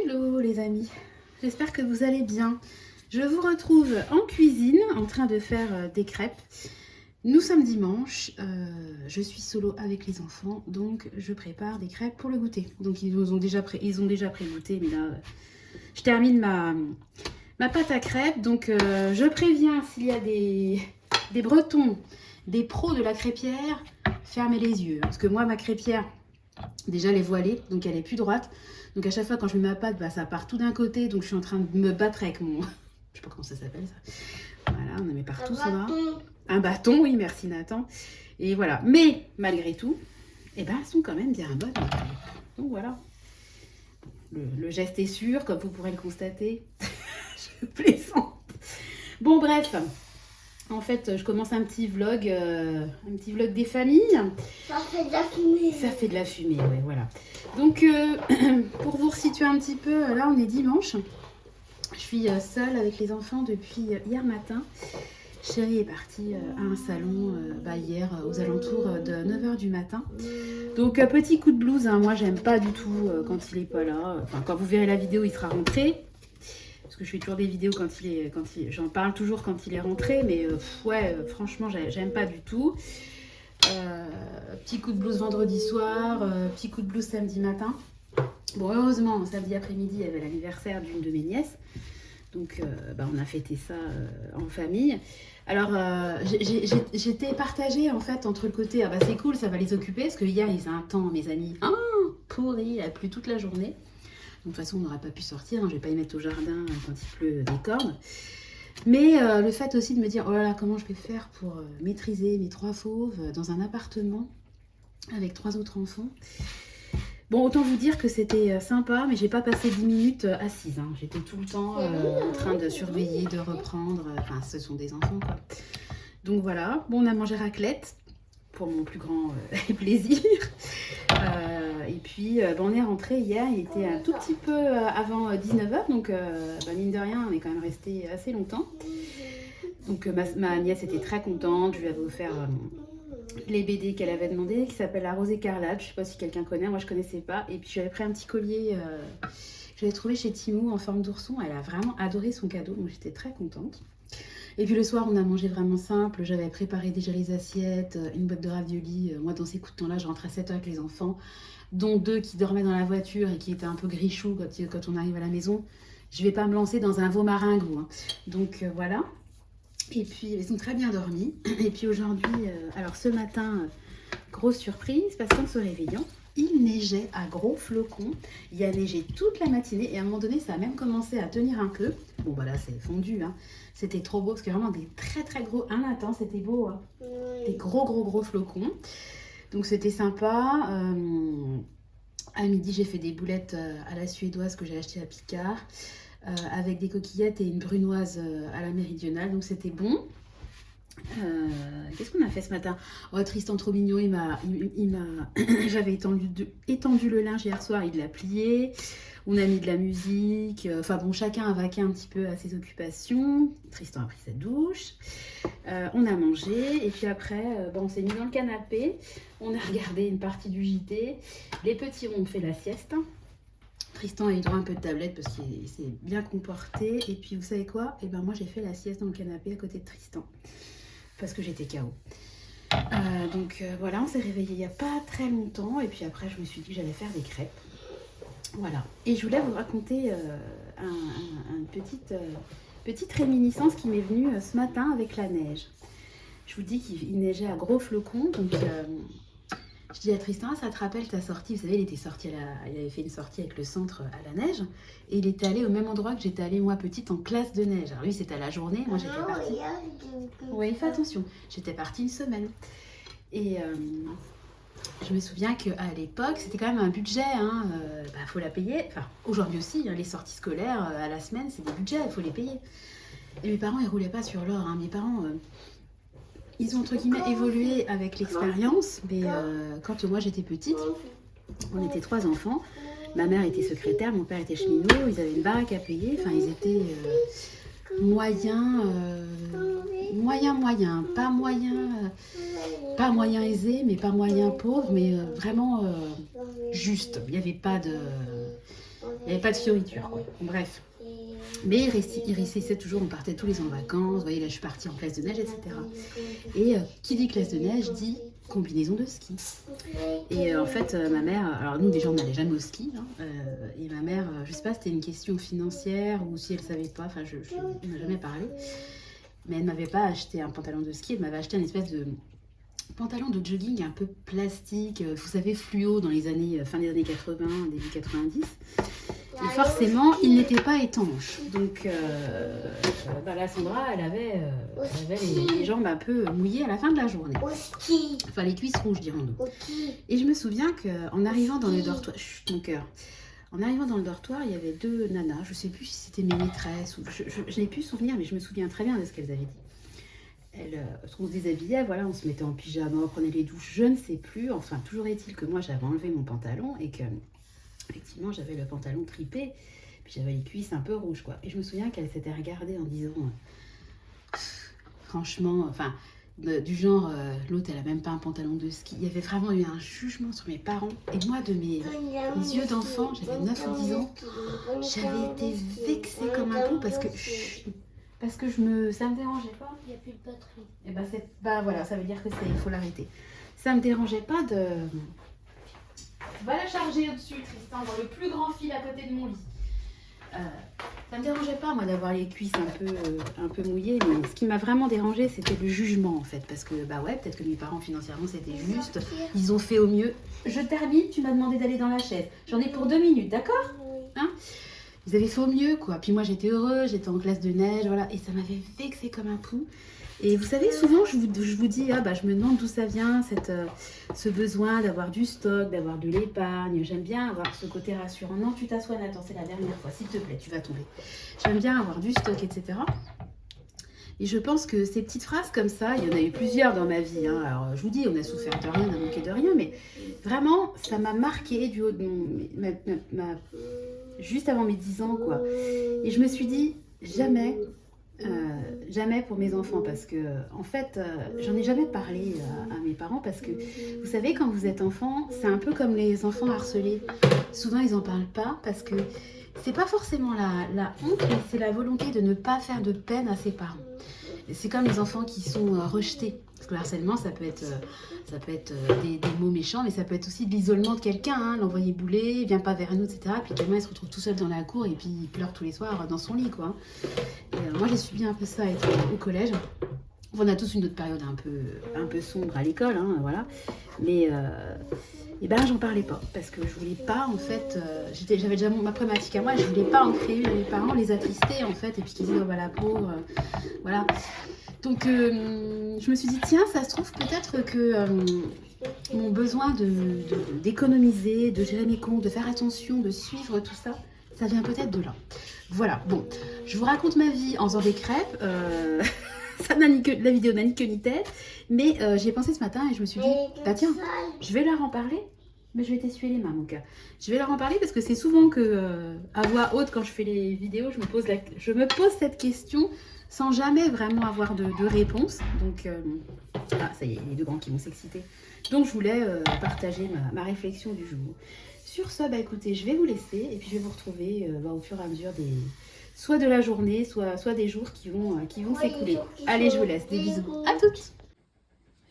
Hello les amis, j'espère que vous allez bien. Je vous retrouve en cuisine en train de faire des crêpes. Nous sommes dimanche, je suis solo avec les enfants, donc je prépare des crêpes pour le goûter. Donc ils ont déjà pré-goûté, mais là je termine ma pâte à crêpes. Donc je préviens s'il y a des Bretons, des pros de la crêpière, fermez les yeux. Parce que moi ma crêpière, déjà elle est voilée, donc elle est plus droite. Donc à chaque fois quand je mets ma pâte, ça part tout d'un côté. Donc je suis en train de me battre avec mon... je sais pas comment ça s'appelle ça. Voilà, on en met partout ça va. Un bâton, oui, merci Nathan. Et voilà. Mais malgré tout, elles sont quand même bien bonnes. Donc voilà. Le geste est sûr, comme vous pourrez le constater. Je plaisante. Bon bref. En fait, je commence un petit vlog des familles. Ça fait de la fumée. Ça fait de la fumée, ouais, voilà. Donc, pour vous resituer un petit peu, là, on est dimanche. Je suis seule avec les enfants depuis hier matin. Chérie est partie à un salon hier aux alentours de 9h du matin. Donc, petit coup de blues, hein, moi, j'aime pas du tout quand il est pas là. Enfin, quand vous verrez la vidéo, il sera rentré. Parce que je fais toujours des vidéos j'en parle toujours quand il est rentré, mais franchement, j'aime pas du tout. Petit coup de blues vendredi soir, petit coup de blues samedi matin. Bon, heureusement, samedi après-midi, il y avait l'anniversaire d'une de mes nièces. Donc, on a fêté ça en famille. Alors, j'étais partagée en fait entre le côté, c'est cool, ça va les occuper, parce que hier, il faisait un temps, mes amis, pourri, il a plu toute la journée. De toute façon, on n'aura pas pu sortir, je ne vais pas y mettre au jardin quand il pleut des cordes. Mais le fait aussi de me dire, oh là là, comment je vais faire pour maîtriser mes 3 fauves dans un appartement avec 3 autres enfants. Bon, autant vous dire que c'était sympa, mais j'ai pas passé 10 minutes assise. Hein. J'étais tout le temps en train de surveiller, de reprendre. Enfin, ce sont des enfants, quoi. Donc voilà, bon, on a mangé raclette pour mon plus grand plaisir. Et puis, on est rentré hier, il était un tout petit peu avant 19h, donc mine de rien, on est quand même resté assez longtemps. Donc ma nièce était très contente, je lui avais offert les BD qu'elle avait demandé, qui s'appelle La Rose Écarlate, je sais pas si quelqu'un connaît, moi je connaissais pas. Et puis j'avais pris un petit collier que j'avais trouvé chez Timo en forme d'ourson, elle a vraiment adoré son cadeau, donc j'étais très contente. Et puis le soir, on a mangé vraiment simple. J'avais préparé déjà les assiettes, une boîte de raviolis. Moi, dans ces coups de temps-là, je rentrais à 7h avec les enfants, dont 2 qui dormaient dans la voiture et qui étaient un peu grichous quand on arrive à la maison. Je vais pas me lancer dans un veau maringou. Hein. Donc voilà. Et puis, ils ont très bien dormi. Et puis aujourd'hui, alors ce matin, grosse surprise, parce qu'en se réveillant, il neigeait à gros flocons. Il a neigé toute la matinée et à un moment donné, ça a même commencé à tenir un peu. Bon, là, c'est fondu. Hein. C'était trop beau parce que vraiment des très très gros. Un matin, c'était beau. Hein. Des gros flocons. Donc, c'était sympa. À midi, j'ai fait des boulettes à la suédoise que j'ai achetées à Picard. Avec des coquillettes et une brunoise à la méridionale. Donc, c'était bon. Qu'est-ce qu'on a fait ce matin? Oh, Tristan trop mignon, j'avais étendu le linge hier soir, il l'a plié. On a mis de la musique. Enfin bon, chacun a vaqué un petit peu à ses occupations. Tristan a pris sa douche. On a mangé et puis après, on s'est mis dans le canapé. On a regardé une partie du JT. Les petits ont fait la sieste. Tristan a eu droit un peu de tablette parce qu'il s'est bien comporté. Et puis vous savez quoi? Moi j'ai fait la sieste dans le canapé à côté de Tristan. Parce que j'étais KO. Donc voilà, on s'est réveillé il n'y a pas très longtemps. Et puis après, je me suis dit que j'allais faire des crêpes. Voilà. Et je voulais vous raconter une petite réminiscence qui m'est venue ce matin avec la neige. Je vous dis qu'il neigeait à gros flocons. Donc je dis à Tristan, ça te rappelle ta sortie? Vous savez, il était sorti il avait fait une sortie avec le centre à la neige. Et il était allé au même endroit que j'étais allée moi petite en classe de neige. Alors lui, c'était à la journée. Moi, j'étais partie. Oui, fais attention. J'étais partie une semaine. Et je me souviens qu'à l'époque, c'était quand même un budget. Faut la payer. Enfin, aujourd'hui aussi, les sorties scolaires à la semaine, c'est des budgets. Il faut les payer. Et mes parents, ils roulaient pas sur l'or. Mes parents... ils ont entre guillemets évolué avec l'expérience, mais quand moi j'étais petite, on était 3 enfants. Ma mère était secrétaire, mon père était cheminot, ils avaient une baraque à payer, enfin ils étaient moyens, pas moyen aisé, mais pas moyen pauvre, mais vraiment juste. Il n'y avait pas de... Il n'y avait pas de fioritures, quoi. Bref. Mais il réussissait toujours, on partait tous les ans en vacances. Vous voyez, là, je suis partie en classe de neige, etc. Et qui dit classe de neige dit combinaison de ski. Et en fait, ma mère, alors nous, déjà, on n'allait jamais au ski. Hein, et ma mère, je sais pas si c'était une question financière ou si elle savait pas, enfin, on n'a jamais parlé. Mais elle ne m'avait pas acheté un pantalon de ski, elle m'avait acheté une espèce de pantalon de jogging un peu plastique, vous savez, fluo dans les années, fin des années 80, début 90. Et forcément, il n'était pas étanche. Donc, la Sandra, elle avait les jambes un peu mouillées à la fin de la journée. Enfin, les cuisses rouges, dirons-nous. Et je me souviens qu'en arrivant dans le dortoir, chut, mon cœur, en arrivant dans le dortoir, il y avait deux nanas. Je ne sais plus si c'était mes maîtresses ou je n'ai plus souvenir, mais je me souviens très bien de ce qu'elles avaient dit. On se déshabillait, voilà, on se mettait en pyjama, on prenait les douches, je ne sais plus. Enfin, toujours est-il que moi, j'avais enlevé mon pantalon et que, effectivement, j'avais le pantalon tripé, puis j'avais les cuisses un peu rouges, quoi. Et je me souviens qu'elle s'était regardée en disant, franchement, enfin, du genre, l'autre, elle a même pas un pantalon de ski. Il y avait vraiment eu un jugement sur mes parents. Et moi, de mes yeux d'enfant, j'avais 9 ou 10 ans, j'avais été vexée comme un pou parce que ça me dérangeait pas. Il n'y a plus de batterie. Et voilà, ça veut dire que il faut l'arrêter. Ça me dérangeait pas de. Va la charger au-dessus, Tristan, dans le plus grand fil à côté de mon lit. Ça me dérangeait pas, moi, d'avoir les cuisses un peu mouillées, mais ce qui m'a vraiment dérangé, c'était le jugement, en fait, parce que, peut-être que mes parents, financièrement, c'était juste, ils ont fait au mieux. Je termine, tu m'as demandé d'aller dans la chaise. J'en ai pour 2 minutes, d'accord? Hein? Ils avaient fait au mieux, quoi. Puis moi, j'étais heureuse, j'étais en classe de neige, voilà, et ça m'avait vexée comme un pou. Et vous savez, souvent, je vous dis, je me demande d'où ça vient, ce besoin d'avoir du stock, d'avoir de l'épargne. J'aime bien avoir ce côté rassurant. Non, tu t'assois, Nathan, c'est la dernière fois, s'il te plaît, tu vas tomber. J'aime bien avoir du stock, etc. Et je pense que ces petites phrases comme ça, il y en a eu plusieurs dans ma vie. Hein. Alors, je vous dis, on a souffert de rien, on a manqué de rien, mais vraiment, ça m'a marqué du haut de juste avant mes 10 ans, quoi. Et je me suis dit, jamais pour mes enfants, parce que en fait j'en ai jamais parlé à mes parents, parce que vous savez, quand vous êtes enfant, c'est un peu comme les enfants harcelés, souvent ils en parlent pas parce que c'est pas forcément la honte, mais c'est la volonté de ne pas faire de peine à ses parents. C'est comme les enfants qui sont rejetés, parce que le harcèlement, ça peut être des mots méchants, mais ça peut être aussi de l'isolement de quelqu'un, hein, l'envoyer bouler, il vient pas vers nous, etc. Puis tellement il se retrouve tout seul dans la cour et puis il pleure tous les soirs dans son lit, quoi. Et moi, j'ai subi un peu ça au collège. On a tous une autre période un peu sombre à l'école, hein, voilà. Mais j'en parlais pas, parce que je voulais pas, en fait, j'avais déjà ma problématique à moi, je voulais pas en créer à mes parents, les attrister, en fait, et puis qu'ils disaient, la pauvre, voilà. Donc, je me suis dit, tiens, ça se trouve peut-être que mon besoin d'économiser, de gérer mes comptes, de faire attention, de suivre tout ça, ça vient peut-être de là. Voilà, bon, je vous raconte ma vie en faisant des crêpes, la vidéo n'a ni queue ni tête, mais j'ai pensé ce matin et je me suis dit, tiens, je vais leur en parler, mais je vais t'essuyer les mains, mon cœur. Je vais leur en parler parce que c'est souvent que, à voix haute, quand je fais les vidéos, je me pose cette question sans jamais vraiment avoir de réponse. Donc, ça y est, les deux grands qui vont s'exciter. Donc, je voulais partager ma réflexion du jour. Sur ce, écoutez, je vais vous laisser et puis je vais vous retrouver au fur et à mesure soit de la journée, soit des jours qui vont s'écouler. Allez, je vous laisse. Des bisous. À toutes.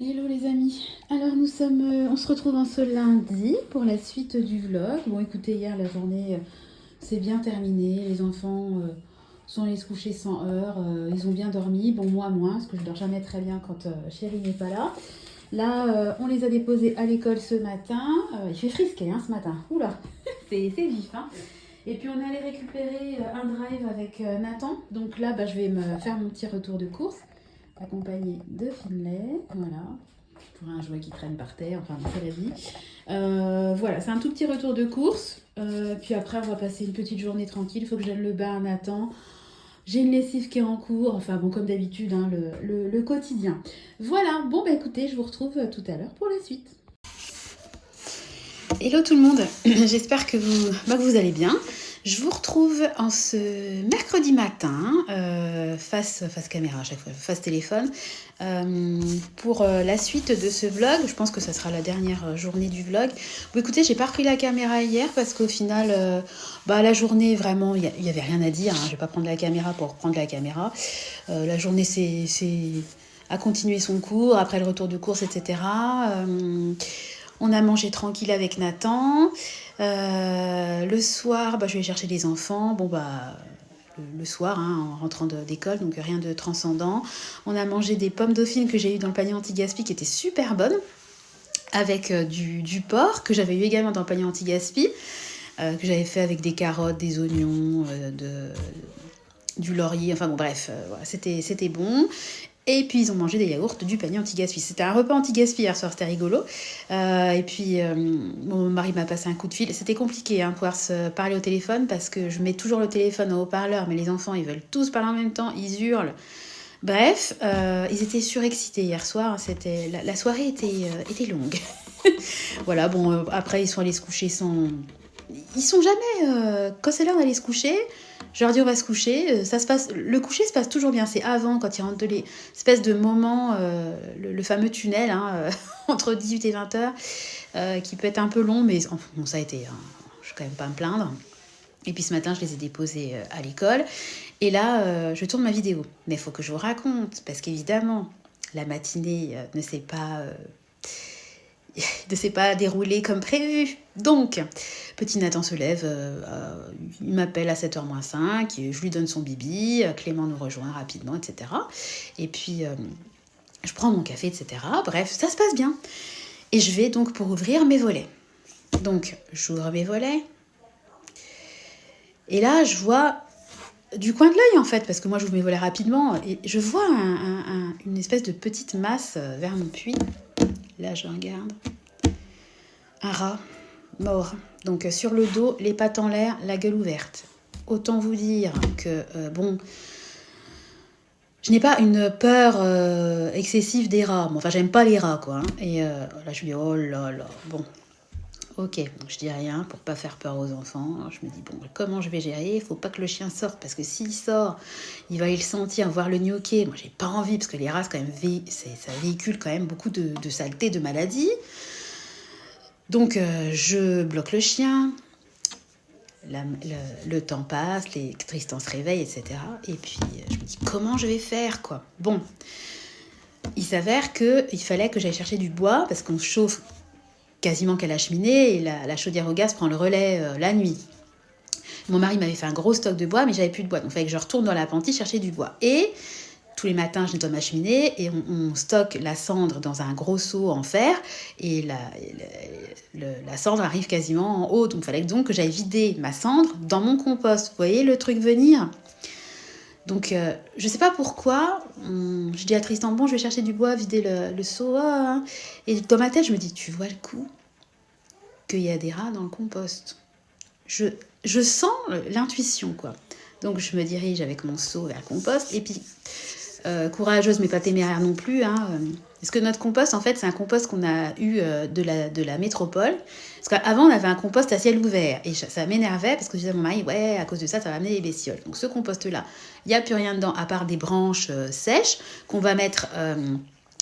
Hello les amis. Alors on se retrouve en ce lundi pour la suite du vlog. Bon, écoutez, hier la journée s'est bien terminée. Les enfants sont allés se coucher sans heure. Ils ont bien dormi. Bon, moi moins, parce que je dors jamais très bien quand chérie n'est pas là. Là, on les a déposés à l'école ce matin. Il fait frisqué ce matin. Oula, c'est vif. Hein. Et puis on est allé récupérer un drive avec Nathan. Donc là, je vais me faire mon petit retour de course, accompagné de Finlay. Voilà, pour un jouet qui traîne par terre. Enfin, c'est la vie. Voilà, c'est un tout petit retour de course. Puis après, on va passer une petite journée tranquille. Il faut que je donne le bain à Nathan. J'ai une lessive qui est en cours, enfin bon, comme d'habitude, hein, le quotidien. Voilà, bon écoutez, je vous retrouve tout à l'heure pour la suite. Hello tout le monde, j'espère que vous allez bien. Je vous retrouve en ce mercredi matin, face caméra à chaque fois, face téléphone, pour la suite de ce vlog. Je pense que ça sera la dernière journée du vlog. Bon, écoutez, j'ai pas repris la caméra hier parce qu'au final, la journée, vraiment, il y avait rien à dire. Hein. Je vais pas prendre la caméra pour reprendre la caméra. La journée, c'est a continué son cours, après le retour de course, etc. On a mangé tranquille avec Nathan. Le soir, je vais chercher les enfants. Le soir, en rentrant d'école, donc rien de transcendant. On a mangé des pommes dauphines que j'ai eues dans le panier anti-gaspi qui étaient super bonnes, avec du porc que j'avais eu également dans le panier anti-gaspi, que j'avais fait avec des carottes, des oignons, du laurier, enfin bon bref, voilà, c'était bon. Et puis ils ont mangé des yaourts du panier anti-gaspi. C'était un repas anti-gaspi hier soir, c'était rigolo. Et puis mon mari m'a passé un coup de fil. C'était compliqué pouvoir se parler au téléphone parce que je mets toujours le téléphone en haut-parleur, mais les enfants ils veulent tous parler en même temps, ils hurlent. Bref, ils étaient surexcités hier soir. La soirée était longue. Voilà, bon, après ils sont allés se coucher sans... Ils sont jamais... quand c'est l'heure d'aller se coucher... Je leur dis on va se coucher, le coucher se passe toujours bien, c'est avant quand ils rentrent de l'espèce de moment, le fameux tunnel entre 18 et 20 heures, qui peut être un peu long, mais bon, ça a été, je vais quand même pas me plaindre. Et puis ce matin je les ai déposés à l'école, et là je tourne ma vidéo, mais il faut que je vous raconte, parce qu'évidemment la matinée ne s'est pas déroulé comme prévu. Donc, petit Nathan se lève, il m'appelle à 7h-5, je lui donne son bibi, Clément nous rejoint rapidement, etc. Et puis, je prends mon café, etc. Bref, ça se passe bien. Et je vais donc pour ouvrir mes volets. Donc, j'ouvre mes volets. Et là, je vois du coin de l'œil, en fait, parce que moi, j'ouvre mes volets rapidement, et je vois une espèce de petite masse vers mon puits. Là, je regarde. Un rat mort. Donc, sur le dos, les pattes en l'air, la gueule ouverte. Autant vous dire que, je n'ai pas une peur excessive des rats. Enfin, j'aime pas les rats, quoi. Et là, je me dis, oh là là, bon. Ok, donc je dis rien pour pas faire peur aux enfants. Alors, je me dis, bon, comment je vais gérer? Il faut pas que le chien sorte, parce que s'il sort, il va aller le sentir, voir le gnocquer. Moi, j'ai pas envie, parce que les rats, quand même, ça véhicule quand même beaucoup de saleté, de maladies. Donc, je bloque le chien. Le temps passe, Tristan se réveille, etc. Et puis, je me dis, comment je vais faire, quoi? Bon, il s'avère qu'il fallait que j'aille chercher du bois, parce qu'on chauffe quasiment qu'à la cheminée, et la chaudière au gaz prend le relais la nuit. Mon mari m'avait fait un gros stock de bois, mais j'avais plus de bois. Donc il fallait que je retourne dans l'appenti chercher du bois. Et tous les matins, je nettoie ma cheminée et on stocke la cendre dans un gros seau en fer. Et la cendre arrive quasiment en haut. Donc il fallait donc que j'aille vider ma cendre dans mon compost. Vous voyez le truc venir ? Donc, je sais pas pourquoi, je dis à Tristan, bon, je vais chercher du bois, vider le seau. Et dans ma tête, je me dis, tu vois le coup qu'il y a des rats dans le compost. Je sens l'intuition, quoi. Donc, je me dirige avec mon seau vers le compost. Et puis, courageuse, mais pas téméraire non plus. Parce que notre compost, en fait, c'est un compost qu'on a eu de la métropole. Parce qu'avant, on avait un compost à ciel ouvert. Et ça m'énervait parce que je disais à mon mari, ouais, à cause de ça, ça va amener les bestioles. Donc, ce compost-là, il n'y a plus rien dedans à part des branches sèches qu'on va mettre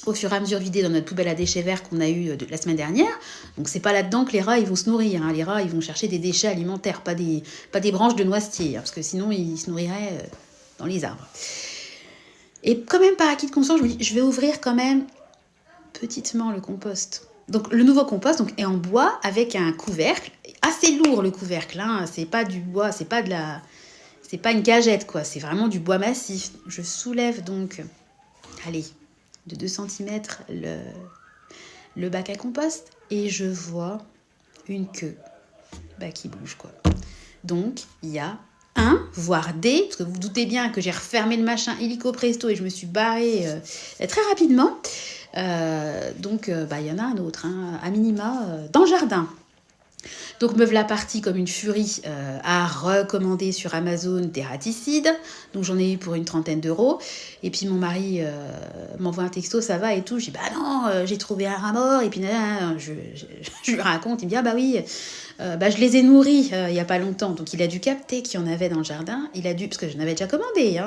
au fur et à mesure vidées dans notre poubelle à déchets verts qu'on a eu la semaine dernière. Donc, c'est pas là-dedans que les rats, ils vont se nourrir. Les rats, ils vont chercher des déchets alimentaires, pas des branches de noisetier. Parce que sinon, ils se nourriraient dans les arbres. Et quand même, par acquis de conscience, je me dis, je vais ouvrir quand même petitement le compost. Donc, le nouveau compost est en bois avec un couvercle. Assez lourd, le couvercle. C'est pas du bois, c'est pas une cagette, quoi. C'est vraiment du bois massif. Je soulève donc, de 2 cm le bac à compost. Et je vois une queue qui bouge, quoi. Donc, il y a voire des, parce que vous vous doutez bien que j'ai refermé le machin illico presto et je me suis barrée très rapidement. Donc, il y en a un autre, à minima, dans le jardin. Donc me voilà partie comme une furie à recommander sur Amazon des raticides. Donc j'en ai eu pour une 30aine d'euros. Et puis mon mari m'envoie un texto, ça va et tout. Je dis bah non, j'ai trouvé un rat mort. Et puis je lui raconte, il me dit ah bah oui, je les ai nourris il n'y a pas longtemps. Donc il a dû capter qu'il y en avait dans le jardin. Parce que je n'avais déjà commandé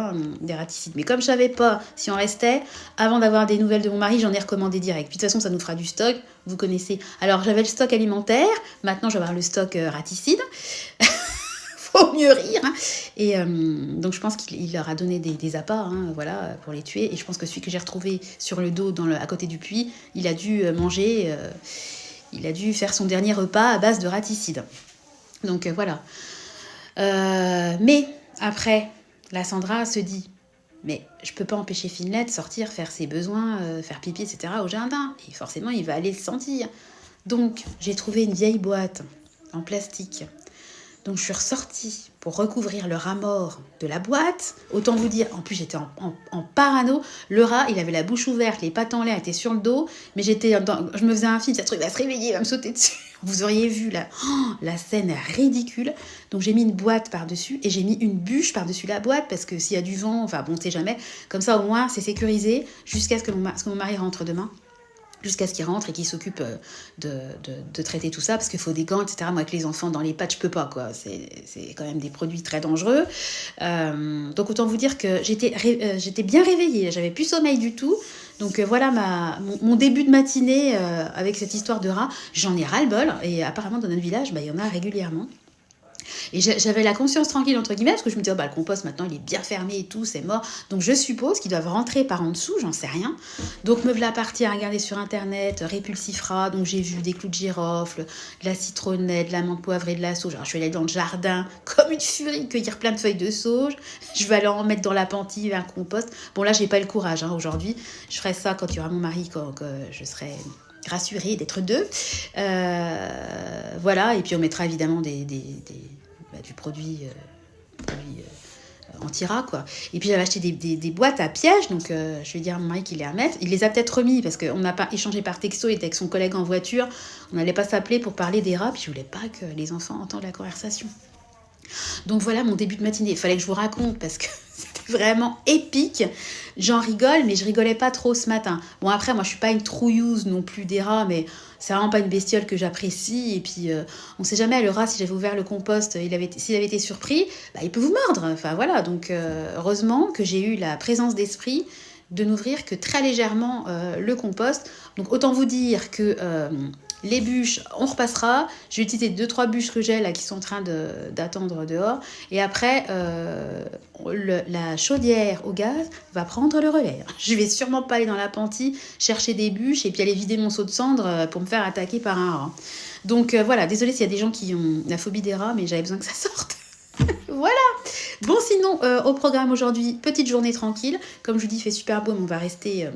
des raticides. Mais comme je savais pas si on restait, avant d'avoir des nouvelles de mon mari, j'en ai recommandé direct. Puis de toute façon, ça nous fera du stock. Vous connaissez. Alors j'avais le stock alimentaire. Maintenant, je vais avoir le stock raticide. Faut mieux rire. Et donc je pense qu'il leur a donné des appâts, voilà, pour les tuer. Et je pense que celui que j'ai retrouvé sur le dos, à côté du puits, il a dû manger... il a dû faire son dernier repas à base de raticides. Donc voilà. Mais après, la Sandra se dit, mais je peux pas empêcher Finlay de sortir, faire ses besoins, faire pipi, etc. au jardin. Et forcément, il va aller le sentir. Donc, j'ai trouvé une vieille boîte en plastique. Donc, je suis ressortie pour recouvrir le rat mort de la boîte. Autant vous dire, en plus, j'étais en parano. Le rat, il avait la bouche ouverte, les pattes en l'air étaient sur le dos. Mais je me faisais un film, ça truc va se réveiller, il va me sauter dessus. Vous auriez vu la scène ridicule. Donc, j'ai mis une boîte par-dessus et j'ai mis une bûche par-dessus la boîte parce que s'il y a du vent, enfin bon, on sait jamais. Comme ça, au moins, c'est sécurisé jusqu'à ce que mon mari rentre demain. Jusqu'à ce qu'il rentre et qu'il s'occupe de traiter tout ça, parce qu'il faut des gants, etc. Moi, avec les enfants dans les pattes, je peux pas, quoi. C'est quand même des produits très dangereux. Donc, autant vous dire que j'étais bien réveillée. J'avais plus sommeil du tout. Donc, voilà mon début de matinée avec cette histoire de rat. J'en ai ras-le-bol. Et apparemment, dans notre village, il y en a régulièrement. Et j'avais la conscience tranquille, entre guillemets, parce que je me disais, le compost, maintenant, il est bien fermé et tout, c'est mort. Donc, je suppose qu'ils doivent rentrer par en dessous, j'en sais rien. Donc, me voilà partie à regarder sur Internet, répulsifera. Donc, j'ai vu des clous de girofle, de la citronnette, de la menthe poivrée, de la sauge. Alors, je suis allée dans le jardin, comme une furie, cueillir plein de feuilles de sauge. Je vais aller en mettre dans la pentive, un compost. Bon, là, j'ai pas le courage, aujourd'hui. Je ferai ça quand il y aura mon mari, quand je serai... rassurée d'être deux. Voilà, et puis on mettra évidemment du produit anti-rat, quoi. Et puis j'avais acheté des boîtes à pièges, donc je vais dire à mon mari qu'il les remette. Il les a peut-être remis parce qu'on n'a pas échangé par texto, il était avec son collègue en voiture. On n'allait pas s'appeler pour parler des rats, puis je voulais pas que les enfants entendent la conversation. Donc voilà mon début de matinée. Il fallait que je vous raconte parce que c'était vraiment épique. J'en rigole, mais je rigolais pas trop ce matin. Bon, après, moi, je suis pas une trouilleuse non plus des rats, mais c'est vraiment pas une bestiole que j'apprécie. Et puis, on sait jamais, le rat, si j'avais ouvert le compost, s'il avait été surpris, il peut vous mordre. Enfin, voilà. Donc, heureusement que j'ai eu la présence d'esprit de n'ouvrir que très légèrement le compost. Donc, autant vous dire que... les bûches, on repassera. Je vais utiliser 2-3 bûches que j'ai là qui sont en train d'attendre dehors. Et après, la chaudière au gaz va prendre le relais. Je vais sûrement pas aller dans la pentie chercher des bûches et puis aller vider mon seau de cendre pour me faire attaquer par un rat. Donc voilà, désolée s'il y a des gens qui ont la phobie des rats, mais j'avais besoin que ça sorte. Voilà. Bon, sinon, au programme aujourd'hui, petite journée tranquille. Comme je vous dis, il fait super beau, mais on va rester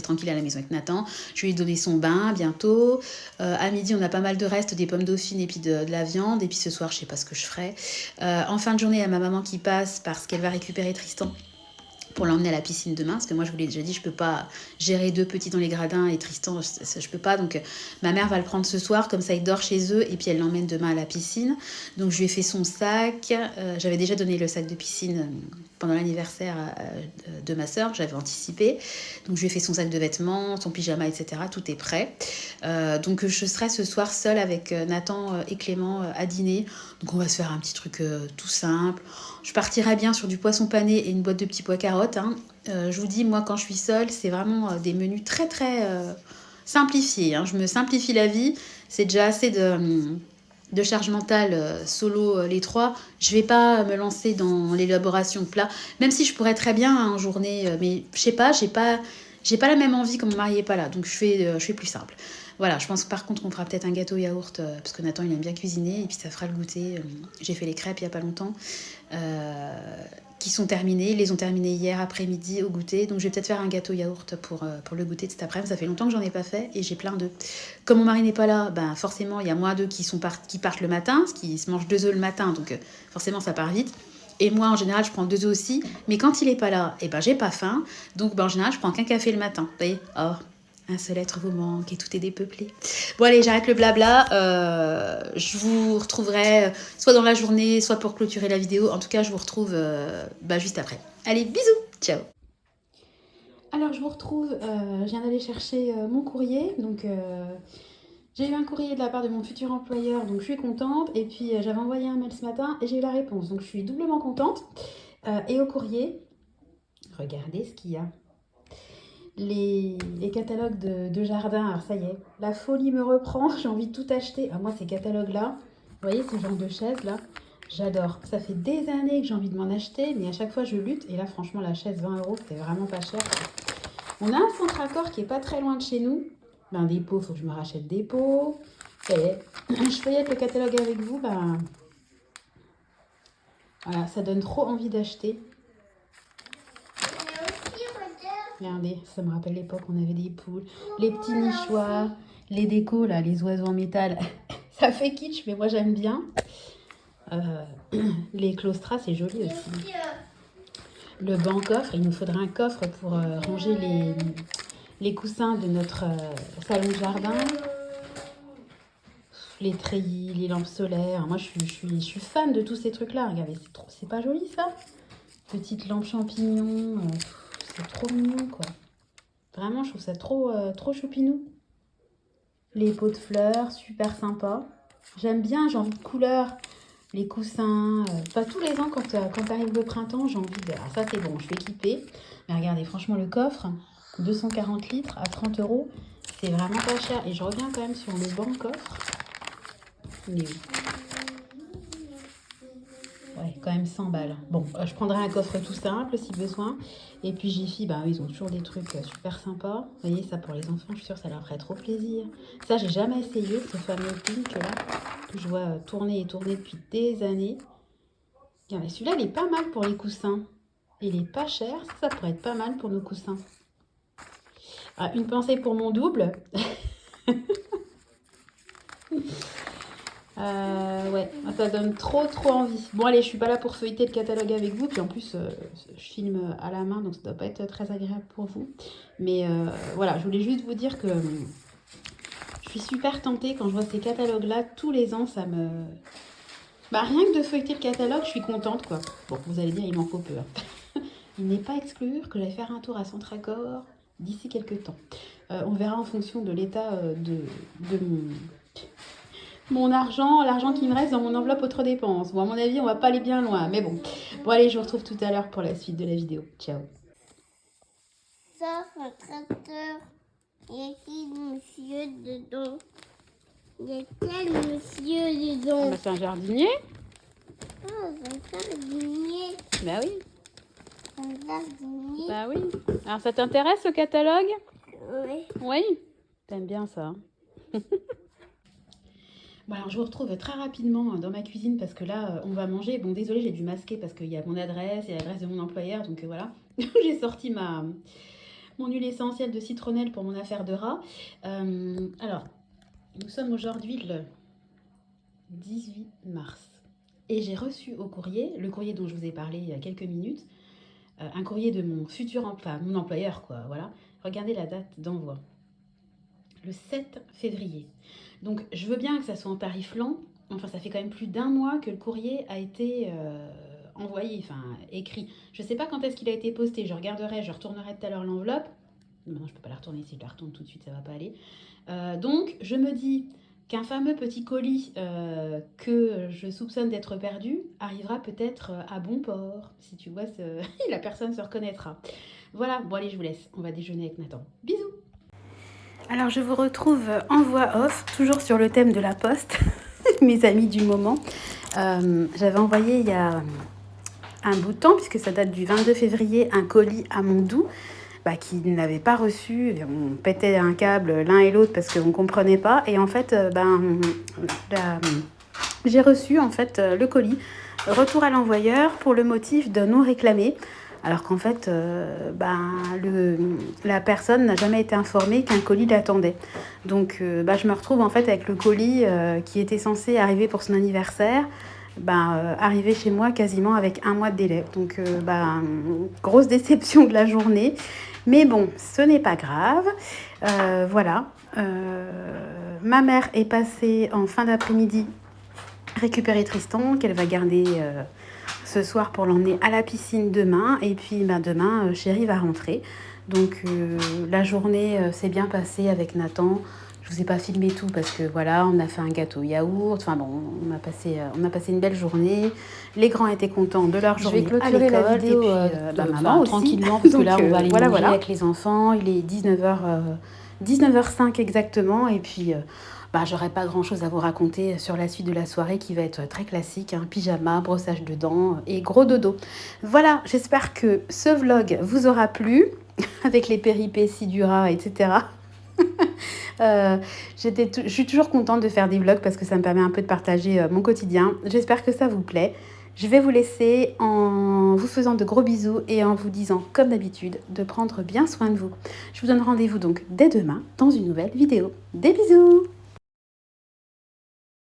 tranquille à la maison avec Nathan. Je vais lui donner son bain bientôt. À midi, on a pas mal de restes, des pommes dauphines et puis de la viande. Et puis ce soir, je sais pas ce que je ferai. En fin de journée, il y a ma maman qui passe parce qu'elle va récupérer Tristan pour l'emmener à la piscine demain, parce que moi je vous l'ai déjà dit, je peux pas gérer 2 petits dans les gradins et Tristan, je peux pas, donc ma mère va le prendre ce soir, comme ça il dort chez eux et puis elle l'emmène demain à la piscine. Donc je lui ai fait son sac, j'avais déjà donné le sac de piscine pendant l'anniversaire de ma sœur, j'avais anticipé, donc je lui ai fait son sac de vêtements, son pyjama, etc. Tout est prêt. Donc je serai ce soir seule avec Nathan et Clément à dîner, donc on va se faire un petit truc tout simple. Je partirai bien sur du poisson pané et une boîte de petits pois carottes. Je vous dis, moi, quand je suis seule, c'est vraiment des menus très, très simplifiés. Je me simplifie la vie. C'est déjà assez de charge mentale solo les 3. Je vais pas me lancer dans l'élaboration de plats, même si je pourrais très bien en journée. Mais je sais pas, j'ai pas la même envie quand mon mari est pas là. Donc, je fais plus simple. Voilà, je pense que par contre on fera peut-être un gâteau yaourt parce que Nathan il aime bien cuisiner et puis ça fera le goûter. J'ai fait les crêpes il n'y a pas longtemps qui sont terminées. Ils les ont terminées hier après-midi au goûter. Donc je vais peut-être faire un gâteau yaourt pour le goûter de cet après-midi. Ça fait longtemps que j'en ai pas fait et j'ai plein d'œufs. Comme mon mari n'est pas là, forcément il y a moins d'œufs qui partent le matin, parce qu'ils se mangent 2 œufs le matin, donc forcément ça part vite. Et moi, en général, je prends 2 œufs aussi. Mais quand il n'est pas là, j'ai pas faim. Donc, en général, je prends qu'un café le matin. Vous voyez ? Un seul être vous manque et tout est dépeuplé. Bon allez, j'arrête le blabla. Je vous retrouverai soit dans la journée, soit pour clôturer la vidéo. En tout cas, je vous retrouve juste après. Allez, bisous, ciao. Alors je vous retrouve, je viens d'aller chercher mon courrier. Donc j'ai eu un courrier de la part de mon futur employeur, donc je suis contente. Et puis j'avais envoyé un mail ce matin et j'ai eu la réponse. Donc je suis doublement contente. Et au courrier, regardez ce qu'il y a. Les catalogues de jardin, alors ça y est, la folie me reprend, j'ai envie de tout acheter. Ah, moi, ces catalogues-là, vous voyez ce genre de chaise-là, j'adore. Ça fait des années que j'ai envie de m'en acheter, mais à chaque fois, je lutte. Et là, franchement, la chaise, 20 €, c'est vraiment pas cher. On a un centre accord qui est pas très loin de chez nous. Des pots, il faut que je me rachète des pots. Et je feuillette le catalogue avec vous, voilà, ça donne trop envie d'acheter. Regardez, ça me rappelle l'époque où on avait des poules, les petits nichoirs, les décos, là, les oiseaux en métal. Ça fait kitsch, mais moi j'aime bien. Les claustras, c'est joli aussi. Le banc coffre, il nous faudrait un coffre pour ranger les coussins de notre salon de jardin. Les treillis, les lampes solaires. Moi, je suis fan de tous ces trucs-là. Regardez, c'est pas joli ça? Petite lampe champignon. C'est trop mignon, quoi. Vraiment, je trouve ça trop choupinou. Les pots de fleurs, super sympa. J'aime bien, j'ai envie de couleurs. Les coussins. Tous les ans, quand arrive le printemps, j'ai envie de... Alors ça, c'est bon, je suis équipée. Mais regardez, franchement, le coffre, 240 litres à 30 €, c'est vraiment pas cher. Et je reviens quand même sur le banc coffre. Mais oui. Ouais, quand même 100 balles. Bon, je prendrai un coffre tout simple si besoin. Et puis Jiffy, ils ont toujours des trucs super sympas. Vous voyez, ça pour les enfants, je suis sûre que ça leur ferait trop plaisir. Ça, j'ai jamais essayé, ce fameux pink là, que je vois tourner et tourner depuis des années. Regardez, celui-là, il est pas mal pour les coussins. Il est pas cher, ça pourrait être pas mal pour nos coussins. Ah, une pensée pour mon double. Ouais, ça donne trop envie. Bon allez, je suis pas là pour feuilleter le catalogue avec vous, puis en plus je filme à la main, donc ça doit pas être très agréable pour vous. Mais voilà, je voulais juste vous dire que je suis super tentée quand je vois ces catalogues là tous les ans. Ça me... rien que de feuilleter le catalogue, je suis contente, quoi. Bon, vous allez dire, il m'en faut peu, hein. Il n'est pas exclure que j'aille faire un tour à Centre Accord d'ici quelques temps. On verra en fonction de l'état de mon argent, l'argent qui me reste dans mon enveloppe autres dépenses. Bon, à mon avis, on va pas aller bien loin, mais bon. Bon, allez, je vous retrouve tout à l'heure pour la suite de la vidéo. Ciao. Ça, c'est un tracteur. Il y a qui monsieur dedans? Il y a quel monsieur dedans? C'est un jardinier. Ah, c'est un jardinier. Bah oui. Un jardinier. Bah oui. Alors, ça t'intéresse, ce catalogue? Oui. Oui. T'aimes bien ça. Bon, alors je vous retrouve très rapidement dans ma cuisine parce que là, on va manger. Bon, désolé, j'ai dû masquer parce qu'il y a mon adresse et l'adresse de mon employeur. Donc voilà, j'ai sorti mon huile essentielle de citronnelle pour mon affaire de rat. Alors, nous sommes aujourd'hui le 18 mars. Et j'ai reçu au courrier, le courrier dont je vous ai parlé il y a quelques minutes, un courrier de mon mon employeur, quoi, voilà. Regardez la date d'envoi. Le 7 février. Donc, je veux bien que ça soit en tarif lent. Enfin, ça fait quand même plus d'1 mois que le courrier a été envoyé, écrit. Je ne sais pas quand est-ce qu'il a été posté. Je regarderai, je retournerai tout à l'heure l'enveloppe. Non, je ne peux pas la retourner. Si je la retourne tout de suite, ça ne va pas aller. Donc, je me dis qu'un fameux petit colis que je soupçonne d'être perdu arrivera peut-être à bon port. Si tu vois, la personne se reconnaîtra. Voilà, bon allez, je vous laisse. On va déjeuner avec Nathan. Bisous. Alors, je vous retrouve en voix off, toujours sur le thème de la poste, mes amis du moment. J'avais envoyé il y a un bout de temps, puisque ça date du 22 février, un colis à Mondou, qu'il n'avait pas reçu. On pétait un câble l'un et l'autre parce qu'on ne comprenait pas. Et en fait, j'ai reçu en fait, le colis. Retour à l'envoyeur pour le motif de non réclamé. Alors qu'en fait, la personne n'a jamais été informée qu'un colis l'attendait. Donc, je me retrouve en fait avec le colis qui était censé arriver pour son anniversaire. arrivé chez moi quasiment avec un mois de délai. Donc, grosse déception de la journée. Mais bon, ce n'est pas grave. Voilà. Ma mère est passée en fin d'après-midi récupérer Tristan, qu'elle va garder ce soir pour l'emmener à la piscine demain. Et puis demain, chérie va rentrer. Donc la journée s'est bien passée avec Nathan. Je vous ai pas filmé tout parce que voilà, on a fait un gâteau yaourt. Enfin bon, on a passé une belle journée. Les grands étaient contents de leur journée à l'école. La vidéo, et puis maman aussi. tranquillement parce que Donc, là on va aller manger avec les enfants. Il est 19h05 exactement. Et puis j'aurai pas grand chose à vous raconter sur la suite de la soirée qui va être très classique, hein, pyjama, brossage de dents et gros dodo. Voilà, j'espère que ce vlog vous aura plu avec les péripéties du rat, etc. Je suis toujours contente de faire des vlogs parce que ça me permet un peu de partager mon quotidien. J'espère que ça vous plaît. Je vais vous laisser en vous faisant de gros bisous et en vous disant, comme d'habitude, de prendre bien soin de vous. Je vous donne rendez-vous donc dès demain dans une nouvelle vidéo. Des bisous!